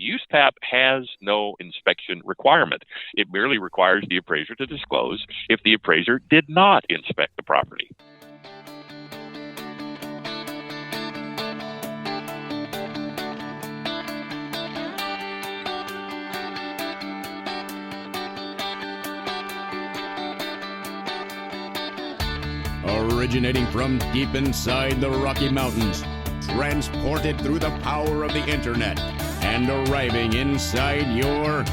USPAP has no inspection requirement. It merely requires the appraiser to disclose if the appraiser did not inspect the property. Originating from deep inside the Rocky Mountains, transported through the power of the internet, and arriving inside your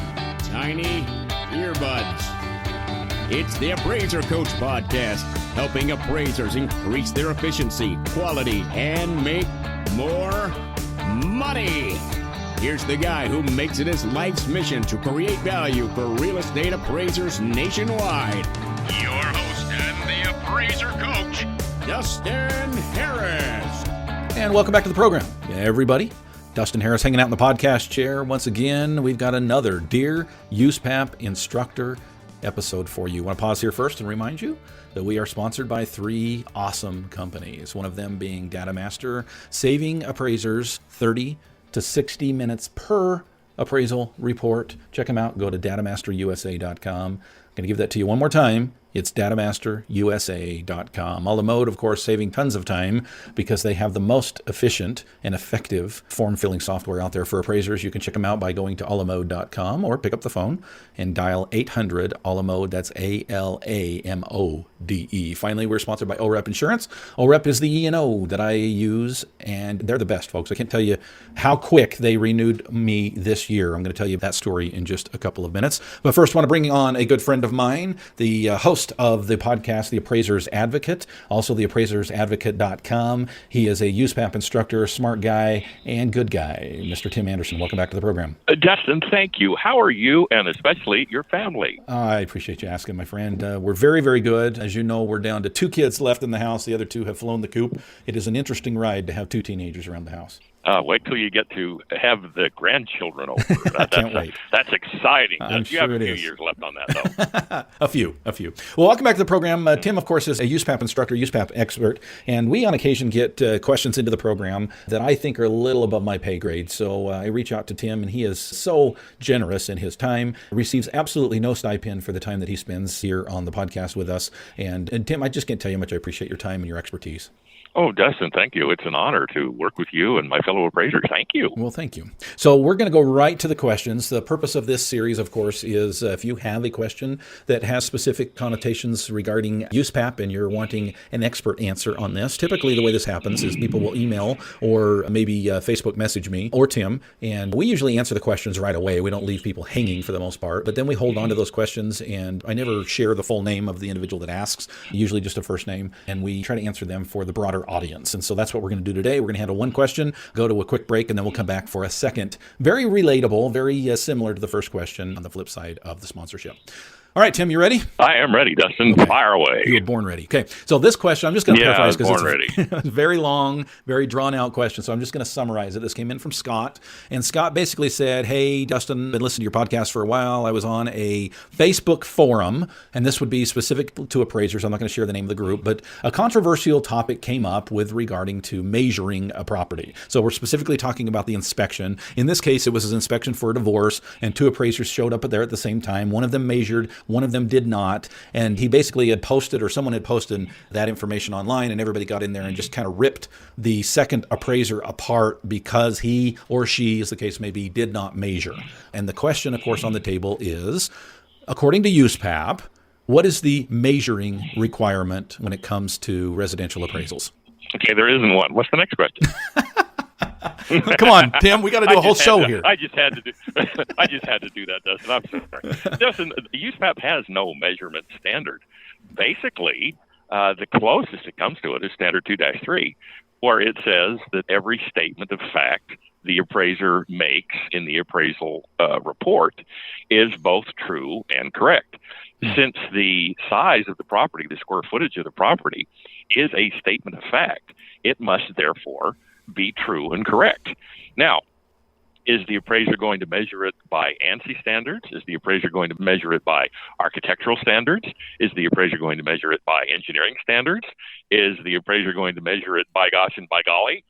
tiny earbuds. It's the Appraiser Coach Podcast, helping appraisers increase their efficiency, quality, and make more money. Here's the guy who makes it his life's mission to create value for real estate appraisers nationwide. Your host and the Appraiser Coach, Dustin Harris. And welcome back to the program, everybody. Dustin Harris hanging out in the podcast chair. Once again, we've got another Dear Uspap Instructor episode for you. I want to pause here first and remind you that we are sponsored by three awesome companies, one of them being DataMaster, saving appraisers 30 to 60 minutes per appraisal report. Check them out. Go to datamasterusa.com. I'm going to give that to you one more time. It's datamasterusa.com. Alamode, of course, saving tons of time because they have the most efficient and effective form-filling software out there for appraisers. You can check them out by going to alamode.com or pick up the phone and dial 800-ALAMODE. That's ALAMODE. Finally, we're sponsored by OREP Insurance. OREP is the E&O that I use, and they're the best, folks. I can't tell you how quick they renewed me this year. I'm going to tell you that story in just a couple of minutes. But first, I want to bring on a good friend of mine, the host of the podcast, The Appraisers Advocate, also the appraisersadvocate.com. He is a USPAP instructor, smart guy, and good guy. Mr. Tim Andersen, welcome back to the program. Dustin, thank you. How are you, and especially your family? I appreciate you asking, my friend. We're very, very good. As you know, we're down to 2 kids left in the house. The other 2 have flown the coop. It is an interesting ride to have 2 teenagers around the house. Wait till you get to have the grandchildren over. Can't wait. That's exciting. I'm you sure have a it few is. years left on that, though. A few. Well, welcome back to the program. Tim, of course, is a USPAP instructor, USPAP expert, and we on occasion get questions into the program that I think are a little above my pay grade. So I reach out to Tim, and he is so generous in his time, receives absolutely no stipend for the time that he spends here on the podcast with us. And Tim, I just can't tell you how much I appreciate your time and your expertise. Oh, Dustin, thank you. It's an honor to work with you and my fellow appraisers. Thank you. Well, thank you. So we're going to go right to the questions. The purpose of this series, of course, is if you have a question that has specific connotations regarding USPAP and you're wanting an expert answer on this, typically the way this happens is people will email or maybe Facebook message me or Tim, and we usually answer the questions right away. We don't leave people hanging for the most part, but then we hold on to those questions, and I never share the full name of the individual that asks, usually just a first name, and we try to answer them for the broader audience. And so that's what we're going to do today. We're going to handle one question, go to a quick break, and then we'll come back for a second. Very relatable, very similar to the first question on the flip side of the sponsorship. All right, Tim, you ready? I am ready, Dustin. Okay. Fire away. You were born ready. Okay, so this question, I'm just going to paraphrase because it's a very long, very drawn-out question, so I'm just going to summarize it. This came in from Scott, and Scott basically said, hey, Dustin, I've been listening to your podcast for a while. I was on a Facebook forum, and this would be specific to appraisers. I'm not going to share the name of the group, but a controversial topic came up with regarding to measuring a property. So we're specifically talking about the inspection. In this case, it was an inspection for a divorce, and 2 appraisers showed up there at the same time. One of them measured, one of them did not, and he basically had posted, or someone had posted that information online, and everybody got in there and just kind of ripped the second appraiser apart because he or she, as the case may be, did not measure. And the question, of course, on the table is, according to USPAP, what is the measuring requirement when it comes to residential appraisals? Okay, there isn't one. What's the next question? Come on, Tim, we got to do a whole show here. I just had to do that, Dustin. I'm sorry. Dustin, the USPAP has no measurement standard. Basically, the closest it comes to it is Standard 2-3, where it says that every statement of fact the appraiser makes in the appraisal report is both true and correct. Since the size of the property, the square footage of the property, is a statement of fact, it must therefore be true and correct. Now, is the appraiser going to measure it by ANSI standards? Is the appraiser going to measure it by architectural standards? Is the appraiser going to measure it by engineering standards? Is the appraiser going to measure it by gosh and by golly?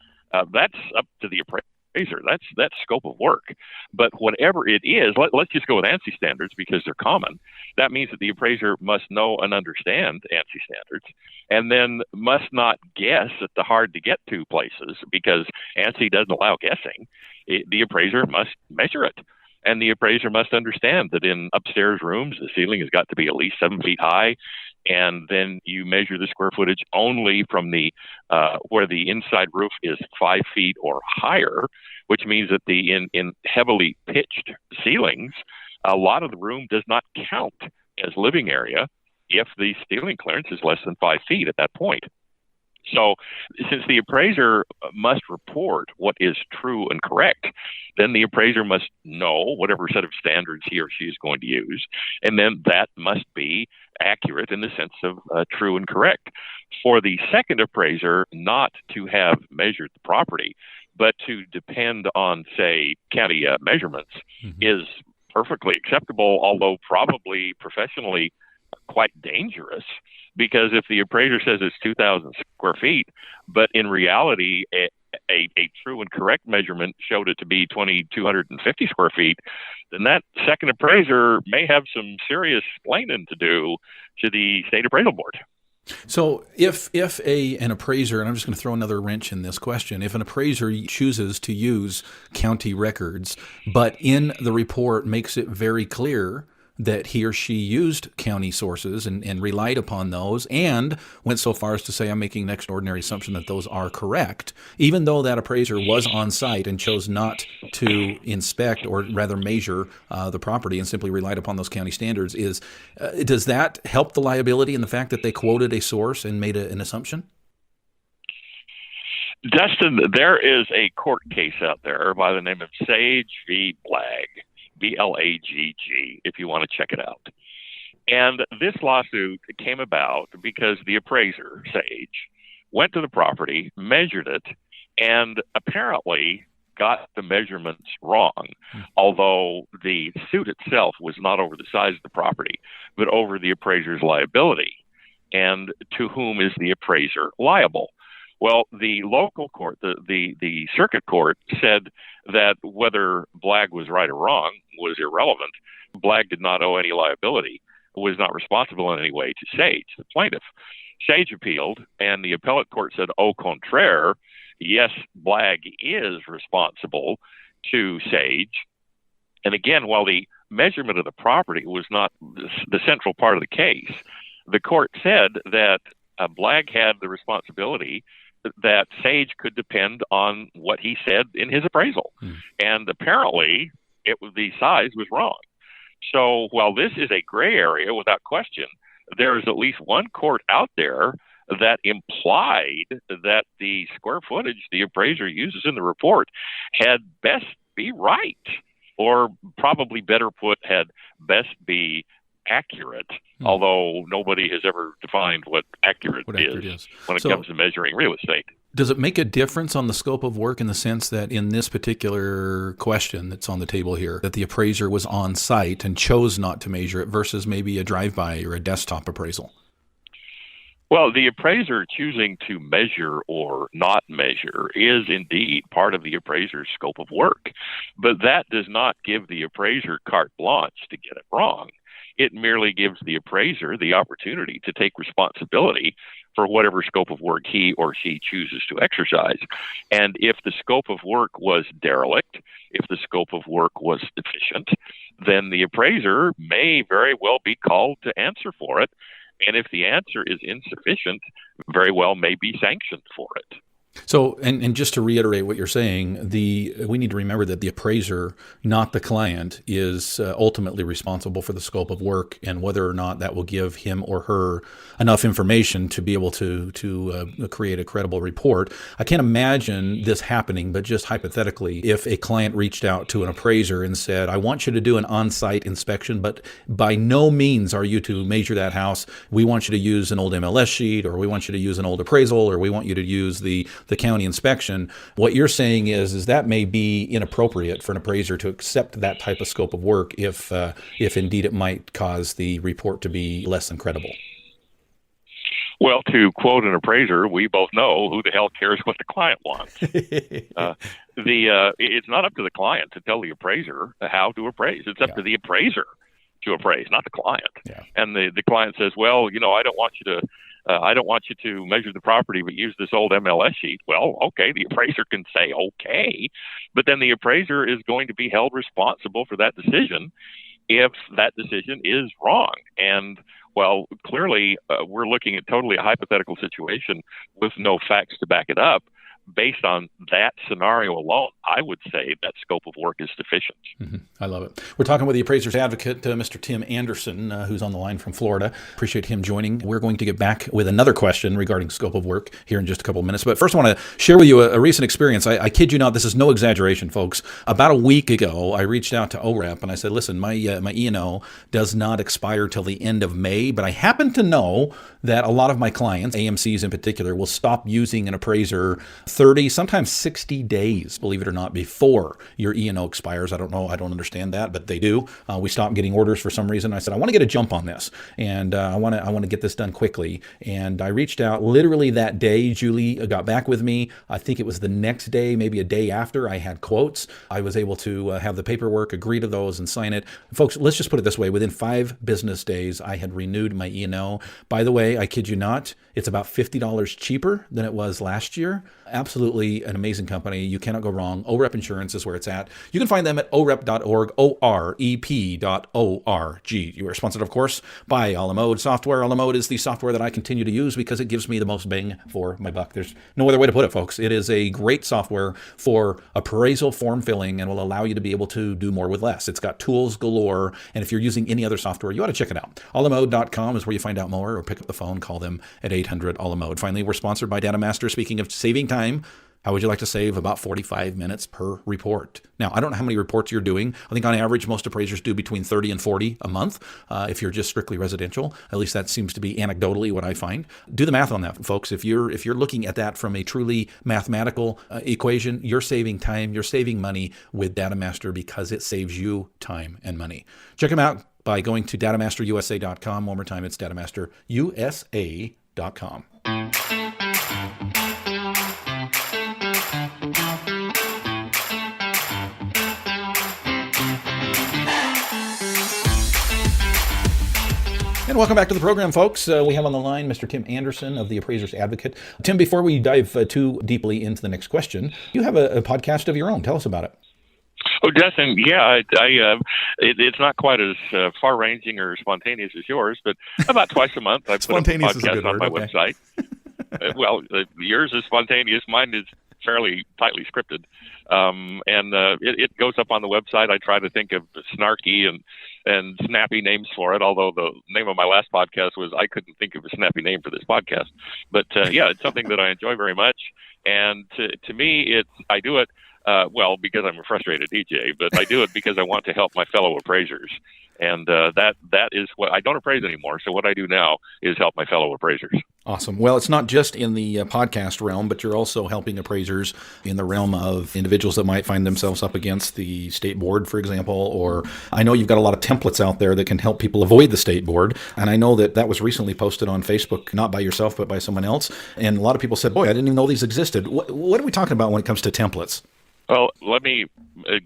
That's up to the appraiser. appraiser. That's scope of work. But whatever it is, let's just go with ANSI standards because they're common. That means that the appraiser must know and understand ANSI standards, and then must not guess at the hard-to-get-to places because ANSI doesn't allow guessing. The appraiser must measure it. And the appraiser must understand that in upstairs rooms, the ceiling has got to be at least 7 feet high. And then you measure the square footage only from the where the inside roof is 5 feet or higher, which means that in heavily pitched ceilings, a lot of the room does not count as living area if the ceiling clearance is less than 5 feet at that point. So since the appraiser must report what is true and correct, then the appraiser must know whatever set of standards he or she is going to use, and then that must be accurate in the sense of true and correct. For the second appraiser not to have measured the property, but to depend on, say, county measurements is perfectly acceptable, although probably professionally quite dangerous, because if the appraiser says it's 2,000 square feet, but in reality a true and correct measurement showed it to be 2,250 square feet, then that second appraiser may have some serious explaining to do to the state appraisal board. So if an appraiser, and I'm just going to throw another wrench in this question, if an appraiser chooses to use county records, but in the report makes it very clear that he or she used county sources and relied upon those and went so far as to say, I'm making an extraordinary assumption that those are correct, even though that appraiser was on site and chose not to inspect or rather measure the property and simply relied upon those county standards, does that help the liability in the fact that they quoted a source and made an assumption? Dustin, there is a court case out there by the name of Sage v. Blagg. Blagg, if you want to check it out. And this lawsuit came about because the appraiser, Sage, went to the property, measured it, and apparently got the measurements wrong, although the suit itself was not over the size of the property, but over the appraiser's liability. And to whom is the appraiser liable? Well, the local court, the circuit court, said that whether Blagg was right or wrong was irrelevant. Blagg did not owe any liability, was not responsible in any way to Sage, the plaintiff. Sage appealed, and the appellate court said, au contraire, yes, Blagg is responsible to Sage. And again, while the measurement of the property was not the central part of the case, the court said that Blagg had the responsibility that Sage could depend on what he said in his appraisal. And apparently, the size was wrong. So while this is a gray area without question, there is at least one court out there that implied that the square footage the appraiser uses in the report had best be right, or probably better put, had best be accurate, although nobody has ever defined what accurate is when it comes to measuring real estate. Does it make a difference on the scope of work in the sense that in this particular question that's on the table here, that the appraiser was on site and chose not to measure it versus maybe a drive-by or a desktop appraisal? Well, the appraiser choosing to measure or not measure is indeed part of the appraiser's scope of work, but that does not give the appraiser carte blanche to get it wrong. It merely gives the appraiser the opportunity to take responsibility for whatever scope of work he or she chooses to exercise. And if the scope of work was derelict, if the scope of work was deficient, then the appraiser may very well be called to answer for it. And if the answer is insufficient, very well may be sanctioned for it. So, and just to reiterate what you're saying, we need to remember that the appraiser, not the client, is ultimately responsible for the scope of work and whether or not that will give him or her enough information to be able to create a credible report. I can't imagine this happening, but just hypothetically, if a client reached out to an appraiser and said, I want you to do an on-site inspection, but by no means are you to measure that house. We want you to use an old MLS sheet, or we want you to use an old appraisal, or we want you to use the county inspection. What you're saying is that may be inappropriate for an appraiser to accept that type of scope of work if indeed it might cause the report to be less than credible. Well, to quote an appraiser, we both know who the hell cares what the client wants. it's not up to the client to tell the appraiser how to appraise. It's up to the appraiser to appraise, not the client. Yeah. And the client says, well, I don't want you to measure the property, but use this old MLS sheet. Well, okay, the appraiser can say okay, but then the appraiser is going to be held responsible for that decision if that decision is wrong. And well, clearly, we're looking at totally a hypothetical situation with no facts to back it up. Based on that scenario alone, I would say that scope of work is sufficient. Mm-hmm. I love it. We're talking with the appraiser's advocate, Mr. Tim Andersen, who's on the line from Florida. Appreciate him joining. We're going to get back with another question regarding scope of work here in just a couple of minutes. But first, I want to share with you a recent experience. I kid you not, this is no exaggeration, folks. About a week ago, I reached out to OREP and I said, listen, my E&O does not expire till the end of May, but I happen to know that a lot of my clients, AMCs in particular, will stop using an appraiser 30, sometimes 60 days, believe it or not, before your E&O expires. I don't know. I don't understand that, but they do. We stopped getting orders for some reason. I said, I want to get a jump on this, and I want to get this done quickly. And I reached out literally that day. Julie got back with me. I think it was the next day, maybe a day after. I had quotes. I was able to have the paperwork, agree to those, and sign it. Folks, let's just put it this way. Within 5 business days, I had renewed my E&O. By the way, I kid you not, it's about $50 cheaper than it was last year. Absolutely an amazing company. You cannot go wrong. OREP Insurance is where it's at. You can find them at orep.org, OREP.org. You are sponsored, of course, by A La Mode Software. A La Mode is the software that I continue to use because it gives me the most bang for my buck. There's no other way to put it, folks. It is a great software for appraisal form filling and will allow you to be able to do more with less. It's got tools galore, and if you're using any other software, you ought to check it out. alamode.com is where you find out more, or pick up the phone, call them at 800-ALA-MODE. Finally, we're sponsored by DataMaster. Speaking of saving time, how would you like to save about 45 minutes per report? Now, I don't know how many reports you're doing. I think on average, most appraisers do between 30 and 40 a month. If you're just strictly residential, at least that seems to be anecdotally what I find. Do the math on that, folks. If you're looking at that from a truly mathematical equation, you're saving time, you're saving money with DataMaster because it saves you time and money. Check them out by going to datamasterusa.com. One more time, it's datamasterusa.com. And welcome back to the program, folks. We have on the line Mr. Tim Andersen of the Appraiser's Advocate. Tim, before we dive too deeply into the next question, you have a podcast of your own. Tell us about it. Oh, Dustin, yeah, it's not quite as far-ranging or spontaneous as yours, but about twice a month I put up a podcast on my website. Well, yours is spontaneous. Mine is fairly tightly scripted. It goes up on the website. I try to think of snarky and snappy names for it, although the name of my last podcast was I couldn't think of a snappy name for this podcast. But yeah, it's something that I enjoy very much. And to me, I do it, well, because I'm a frustrated DJ, but I do it because I want to help my fellow appraisers. And that is what I don't appraise anymore. So what I do now is help my fellow appraisers. Awesome. Well, it's not just in the podcast realm, but you're also helping appraisers in the realm of individuals that might find themselves up against the state board, for example, or I know you've got a lot of templates out there that can help people avoid the state board. And I know that was recently posted on Facebook, not by yourself, but by someone else. And a lot of people said, boy, I didn't even know these existed. What are we talking about when it comes to templates? Well, let me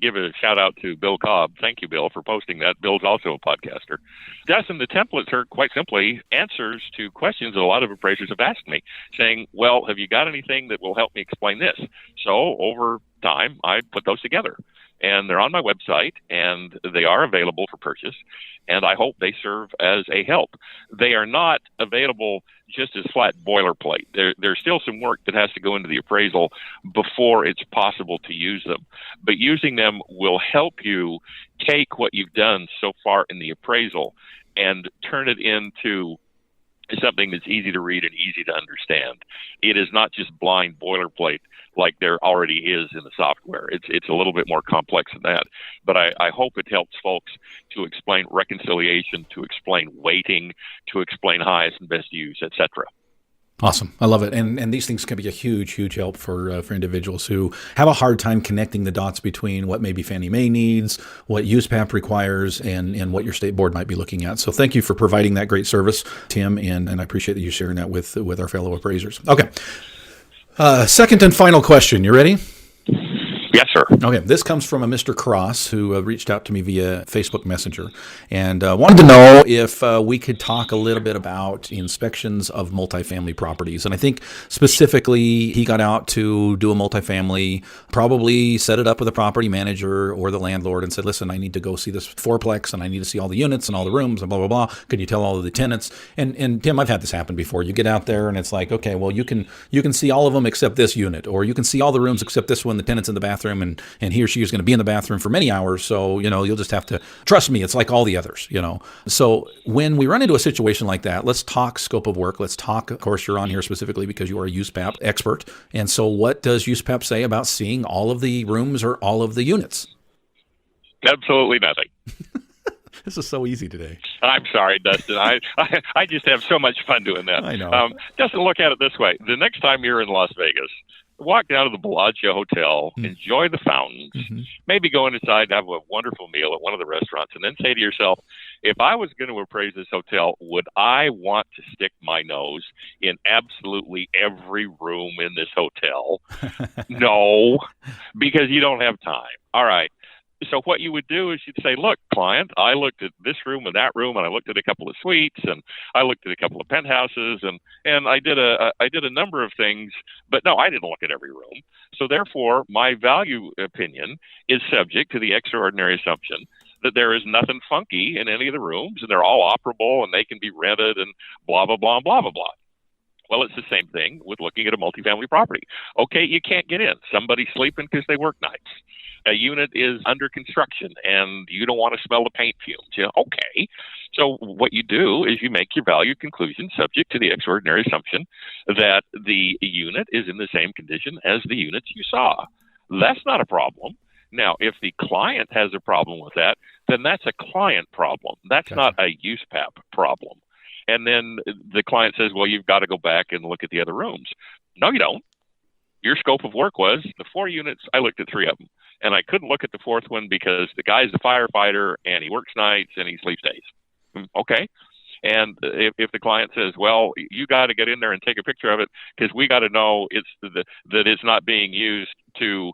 give a shout out to Bill Cobb. Thank you, Bill, for posting that. Bill's also a podcaster. Dustin, the templates are quite simply answers to questions that a lot of appraisers have asked me, saying, well, have you got anything that will help me explain this? So over time, I put those together. And they're on my website, and they are available for purchase, and I hope they serve as a help. They are not available just as flat boilerplate. There's still some work that has to go into the appraisal before it's possible to use them. But using them will help you take what you've done so far in the appraisal and turn it into something that's easy to read and easy to understand. It is not just blind boilerplate like there already is in the software. It's a little bit more complex than that. But I hope it helps folks to explain reconciliation, to explain weighting, to explain highest and best use, etc. Awesome. I love it. And these things can be a huge, huge help for individuals who have a hard time connecting the dots between what maybe Fannie Mae needs, what USPAP requires, and what your state board might be looking at. So thank you for providing that great service, Tim, and I appreciate that you sharing that with our fellow appraisers. Okay. Second and final question. You ready? Yes, sir. Okay, this comes from a Mr. Cross who reached out to me via Facebook Messenger and wanted to know if we could talk a little bit about inspections of multifamily properties. And I think specifically he got out to do a multifamily, probably set it up with a property manager or the landlord and said, listen, I need to go see this fourplex and I need to see all the units and all the rooms and blah, blah, blah. Can you tell all of the tenants? And Tim, I've had this happen before. You get out there and it's like, okay, well, you can see all of them except this unit, or you can see all the rooms except this one, the tenant's in the bathroom, and he or she is going to be in the bathroom for many hours. So, you'll just have to trust me. It's like all the others, So when we run into a situation like that, let's talk scope of work. Let's talk, of course, you're on here specifically because you are a USPAP expert. And so what does USPAP say about seeing all of the rooms or all of the units? Absolutely nothing. This is so easy today. I'm sorry, Dustin. I just have so much fun doing that. I know. Dustin, look at it this way. The next time you're in Las Vegas, walk down to the Bellagio Hotel, enjoy the fountains, maybe go inside and have a wonderful meal at one of the restaurants, and then say to yourself, if I was going to appraise this hotel, would I want to stick my nose in absolutely every room in this hotel? No, because you don't have time. All right. So what you would do is you'd say, look, client, I looked at this room and that room, and I looked at a couple of suites, and I looked at a couple of penthouses, and I did a number of things, but no, I didn't look at every room. So therefore, my value opinion is subject to the extraordinary assumption that there is nothing funky in any of the rooms, and they're all operable, and they can be rented, and blah, blah, blah, blah, blah, blah. Well, it's the same thing with looking at a multifamily property. Okay, you can't get in. Somebody's sleeping because they work nights. A unit is under construction and you don't want to smell the paint fumes. Okay. So what you do is you make your value conclusion subject to the extraordinary assumption that the unit is in the same condition as the units you saw. That's not a problem. Now, if the client has a problem with that, then that's a client problem. That's not a USPAP problem. And then the client says, well, you've got to go back and look at the other rooms. No, you don't. Your scope of work was the 4 units. I looked at 3 of them, and I couldn't look at the 4th one because the guy's a firefighter and he works nights and he sleeps days. Okay. And if the client says, well, you got to get in there and take a picture of it because we got to know that it's not being used to,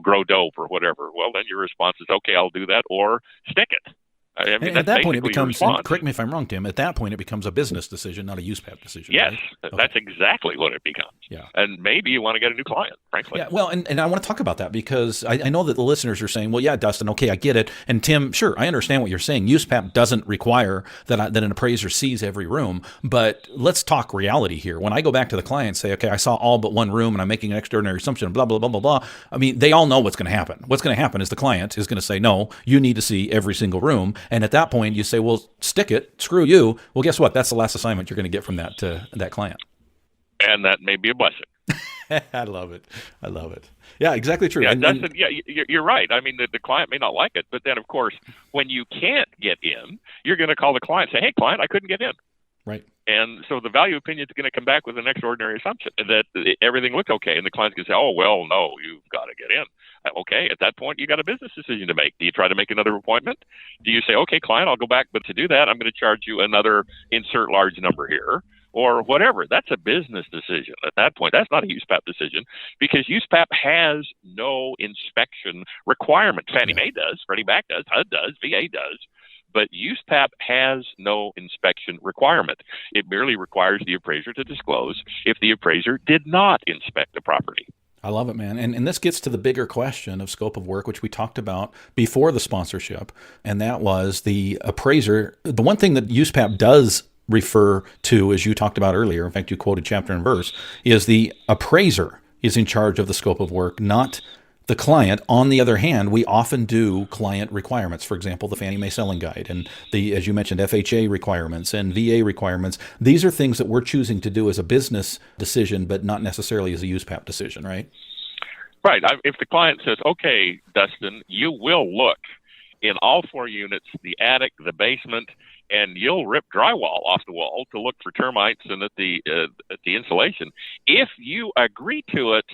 grow dope or whatever. Well, then your response is, okay, I'll do that, or stick it. I mean, at that point, it becomes, and correct me if I'm wrong, Tim, at that point, it becomes a business decision, not a USPAP decision. Yes, right? That's exactly what it becomes. Yeah. And maybe you want to get a new client, frankly. Yeah, well, and I want to talk about that because I know that the listeners are saying, well, yeah, Dustin, okay, I get it. And Tim, sure, I understand what you're saying. USPAP doesn't require that an appraiser sees every room, but let's talk reality here. When I go back to the client and say, okay, I saw all but one room and I'm making an extraordinary assumption, blah, blah, blah, blah, blah. I mean, they all know what's going to happen. What's going to happen is the client is going to say, no, you need to see every single room. And at that point, you say, well, stick it, screw you. Well, guess what? That's the last assignment you're going to get from that client. And that may be a blessing. I love it. Yeah, exactly true. Yeah, you're right. I mean, the client may not like it, but then, of course, when you can't get in, you're going to call the client and say, hey, client, I couldn't get in. Right. And so the value opinion is going to come back with an extraordinary assumption that everything looked okay. And the client's going to say, oh, well, no, you've got to get in. Okay, at that point, you got a business decision to make. Do you try to make another appointment? Do you say, okay, client, I'll go back, but to do that, I'm going to charge you another insert large number here or whatever? That's a business decision. At that point, that's not a USPAP decision because USPAP has no inspection requirement. Fannie Mae does, Freddie Mac does, HUD does, VA does. But USPAP has no inspection requirement. It merely requires the appraiser to disclose if the appraiser did not inspect the property. I love it, man. And this gets to the bigger question of scope of work, which we talked about before the sponsorship. And that was the appraiser. The one thing that USPAP does refer to, as you talked about earlier, in fact, you quoted chapter and verse, is the appraiser is in charge of the scope of work, not the client. On the other hand, we often do client requirements. For example, the Fannie Mae Selling Guide and the, as you mentioned, FHA requirements and VA requirements. These are things that we're choosing to do as a business decision, but not necessarily as a USPAP decision, right? Right. If the client says, okay, Dustin, you will look in all 4 units, the attic, the basement, and you'll rip drywall off the wall to look for termites and at the insulation. If you agree to it,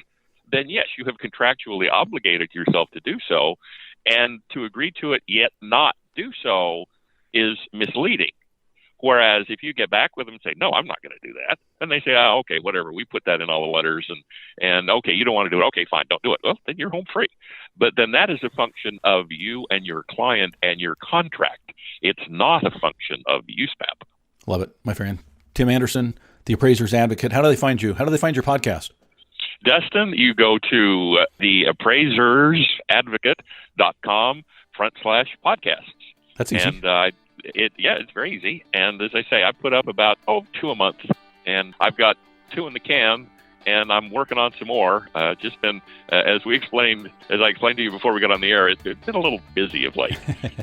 then yes, you have contractually obligated yourself to do so, and to agree to it yet not do so is misleading. Whereas if you get back with them and say, no, I'm not going to do that, then they say, oh, okay, whatever. We put that in all the letters, and okay, you don't want to do it. Okay, fine, don't do it. Well, then you're home free. But then that is a function of you and your client and your contract. It's not a function of USPAP. Love it, my friend. Tim Andersen, the Appraiser's Advocate. How do they find you? How do they find your podcast? Dustin, you go to the appraisersAdvocate.com/podcasts. That's easy. And it's very easy. And as I say, I put up about 2 a month, and I've got 2 in the can, and I'm working on some more. Just been, as I explained to you before we got on the air, it's been a little busy of late.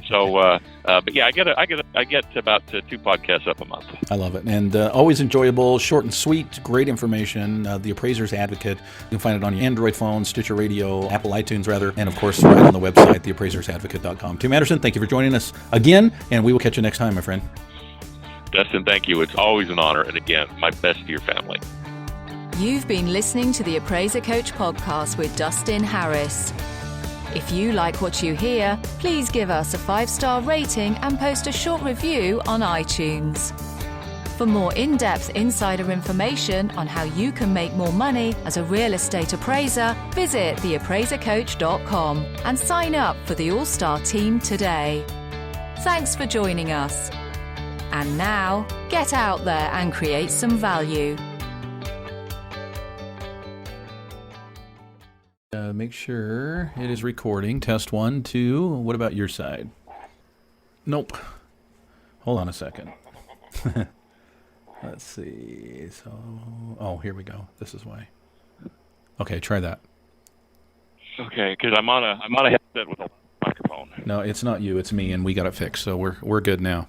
So, but yeah, I get about 2 podcasts up a month. I love it, and always enjoyable, short and sweet, great information. The Appraiser's Advocate. You can find it on your Android phone, Stitcher Radio, Apple iTunes rather, and of course right on the website, theappraisersadvocate.com. Tim Andersen, thank you for joining us again, and we will catch you next time, my friend. Dustin, thank you. It's always an honor, and again, my best to your family. You've been listening to the Appraiser Coach podcast with Dustin Harris. If you like what you hear, please give us a 5-star rating and post a short review on iTunes. For more in-depth insider information on how you can make more money as a real estate appraiser, visit theappraisercoach.com and sign up for the All-Star team today. Thanks for joining us. And now, get out there and create some value. Make sure it is recording. Test 1, 2. What about your side? Nope. Hold on a second. Let's see. So, here we go. This is why. Okay, try that. Okay, because I'm on a headset with a microphone. No, it's not you. It's me, and we got it fixed. So we're good now.